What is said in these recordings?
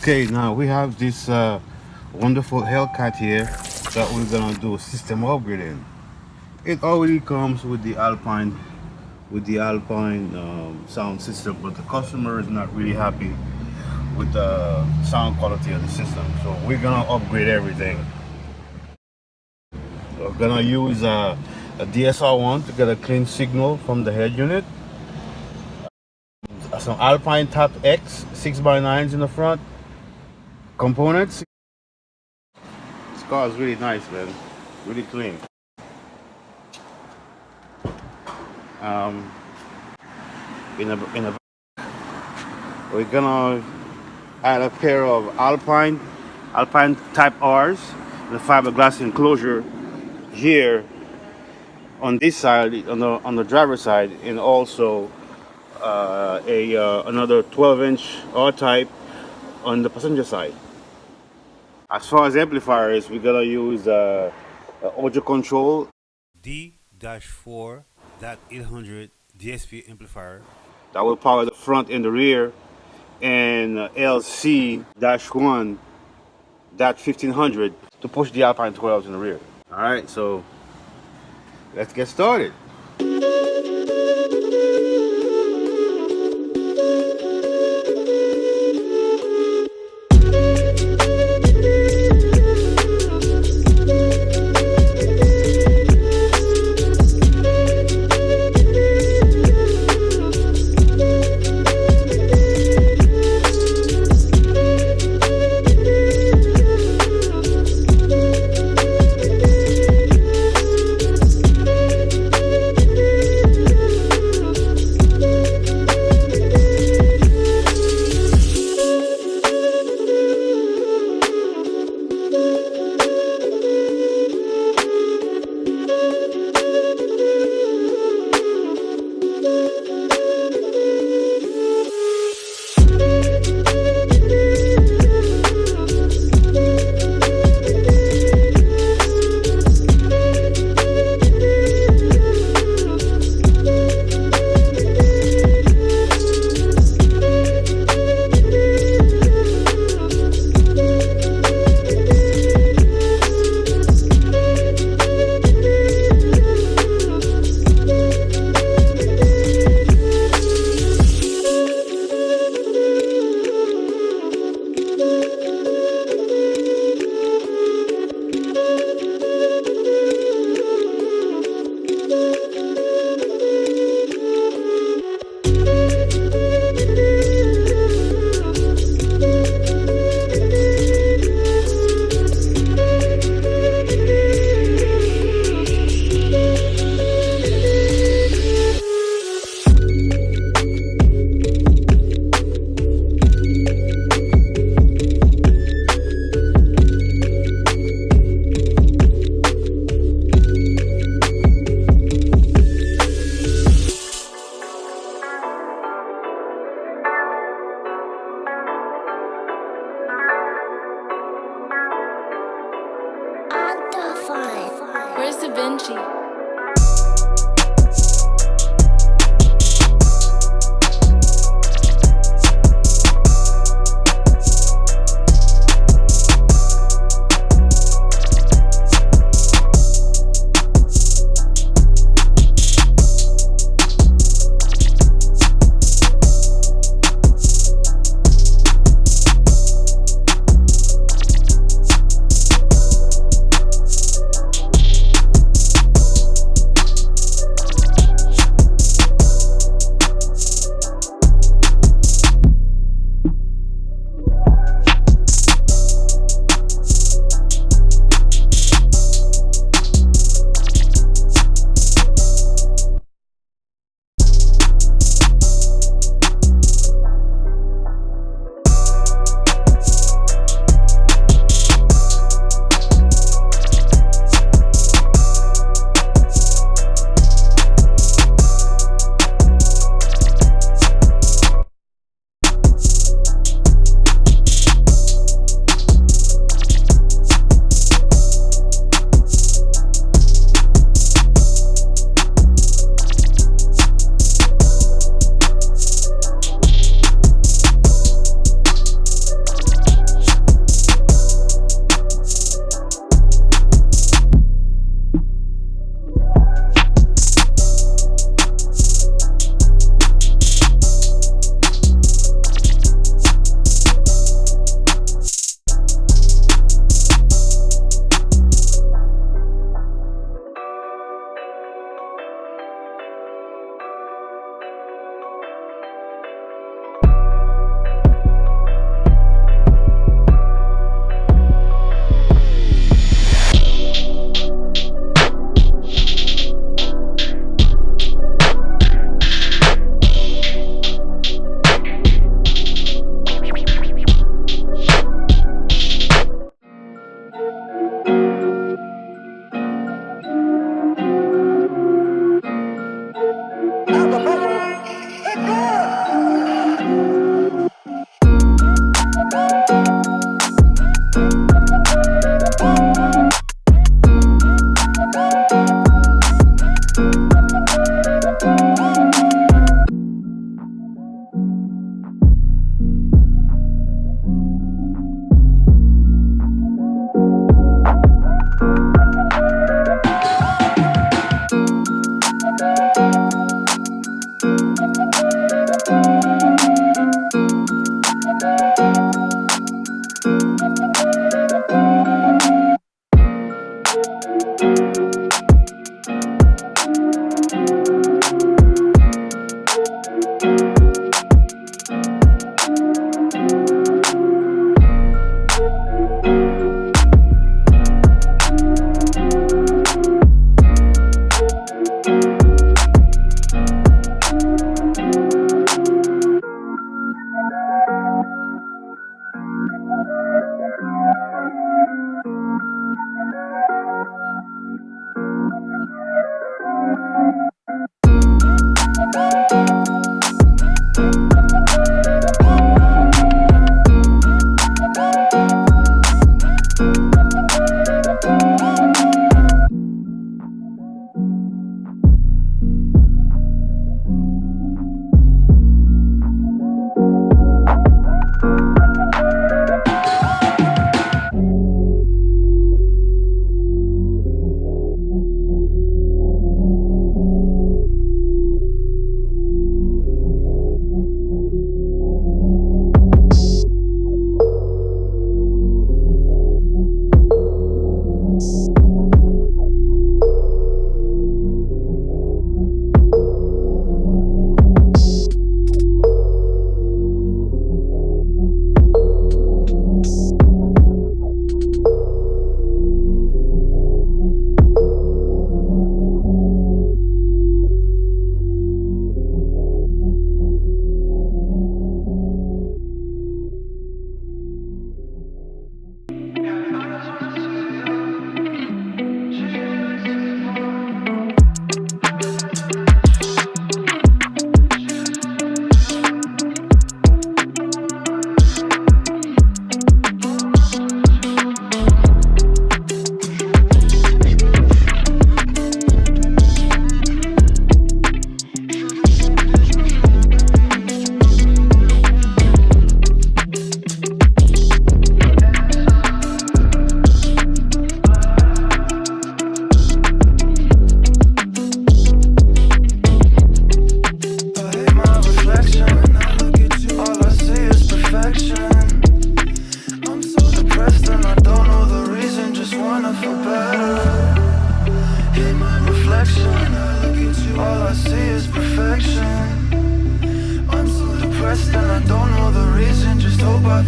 Okay, now we have this wonderful Hellcat here that we're gonna do system upgrading. It already comes with the Alpine sound system, but the customer is not really happy with the sound quality of the system. So we're gonna upgrade everything. So we're gonna use a DSR1 to get a clean signal from the head unit. Some Alpine Top X 6x9s in the front. Components. This car is really nice, man. Really clean. In a we're gonna add a pair of Alpine Type R's, the fiberglass enclosure here on this side, on the driver's side, and also another 12-inch R type on the passenger side. As far as amplifiers, we're gonna use audio control D-4.800 DSP amplifier that will power the front and the rear, and LC-1.1500 to push the Alpine 12s in the rear. All right, so let's get started. Where's Da Vinci?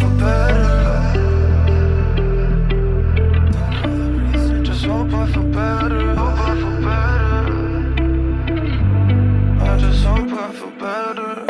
for better. Just hoping for better. I just hoping for better.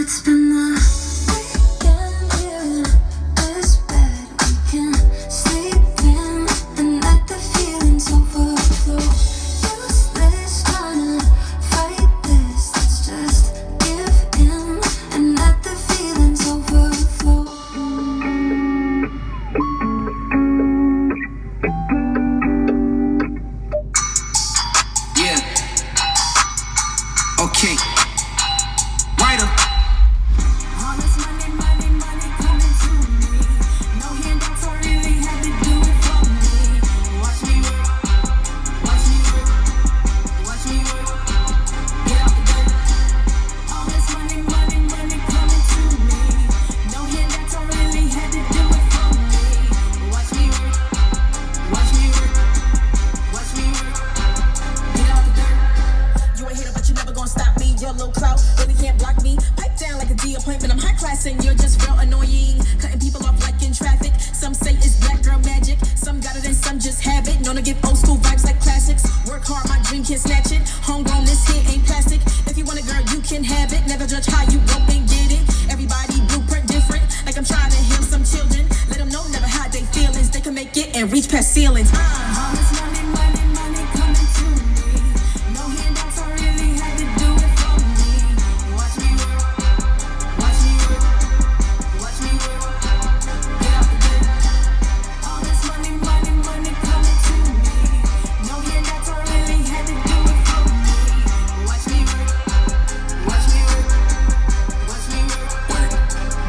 It's been the weekend here, this bed we can sleep in and let the feelings overflow. Useless trying to fight this, let's just give in and let the feelings overflow. Yeah. Okay. Writer. All this money, money, money coming to me. No handouts, I really had to do it for me. Watch me work, watch me work, watch me work. Get out the dirt. All this money, money, money coming to me. No handouts, I really had to do it for me. Watch me work, watch me work, watch me work. Get out the dirt. You ain't hater, but you never gonna stop me. Your little clout really can't block me. Pipe down like a D appointment. I'm high class and you're just real annoying. Cutting people off like in traffic. Some say it's black girl magic. Some got it and some just have it. Known to give old school vibes like classics. Work hard, my dream can't snatch it. Homegrown, this here ain't plastic. If you want a girl, you can have it. Never judge how you go and get it. Everybody blueprint different. Like I'm trying to heal some children. Let them know never hide their feelings. They can make it and reach past ceilings. All this money, money, money coming to me. No handouts, I really had to do it for me. Watch me work, watch me work, watch me work. Get out the dirt. All this money, money, money coming to me. No handouts, I really had to do it for me. Watch me work, watch me work, watch me work.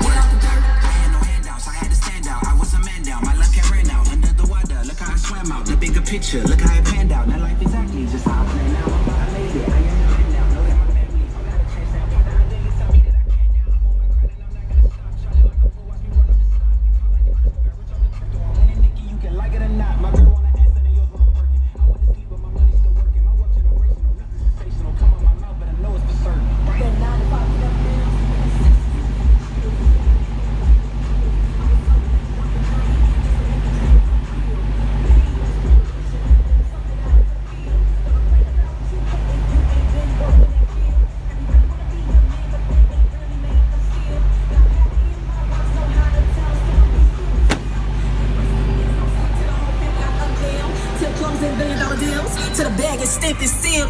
Get out the dirt. I had no handouts, I had to stand out. I was a man down, my luck had ran out. Under the water, look how I swam out. The bigger picture, look how it panned out. Now life exactly just how I planned out. I'm about to make it. I am the man now. Know that my family. I gotta chase that. But I didn't tell me that I can't now. I'm on my grind and I'm not gonna stop. Charging like a fool, watch me run up the stock. You talk like a crystal, got rich off the crypto. I'm winning, Nikki, you can like it or not. My girl wanna answer, then yours wanna work it. I went to sleep, but my money's still working. My work generational, nothing sensational. Come on my mouth, but I know it's for certain. Right? Till closing $1 billion deals. To the bag and stamp and seal.